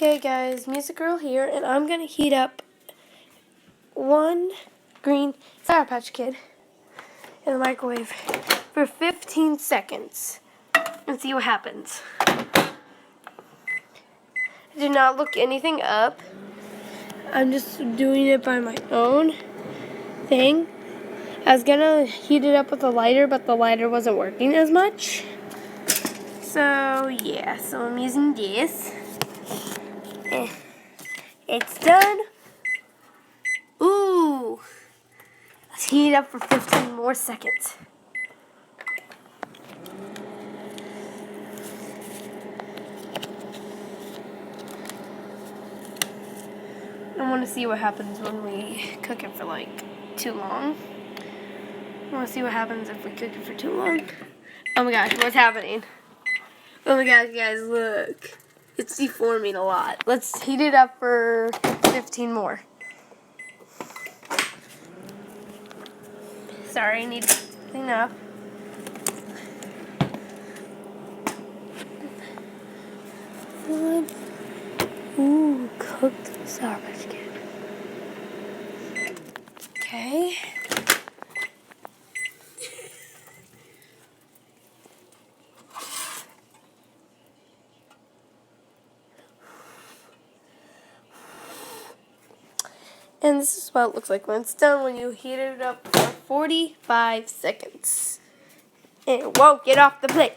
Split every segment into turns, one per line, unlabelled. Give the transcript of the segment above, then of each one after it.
Okay guys, Music Girl here, and I'm going to heat up one green Sour Patch Kid in the microwave for 15 seconds and see what happens. I did not look anything up. I'm just doing it by my own thing. I was going to heat it up with a lighter, but the lighter wasn't working as much. So yeah, so I'm using this. It's done. Ooh. Let's heat it up for 15 more seconds. I want to see what happens when we cook it for like too long. I want to see what happens if we cook it for too long. Oh my gosh, what's happening? Oh my gosh, guys, look. It's deforming a lot. Let's heat it up for 15 more. Sorry, I need to clean up. Ooh, cooked Sour Patch Kid. Okay. And this is what it looks like when it's done, when you heat it up for 45 seconds. And it won't get off the plate.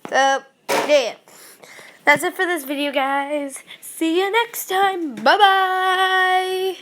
So, yeah. That's it for this video, guys. See you next time. Bye-bye.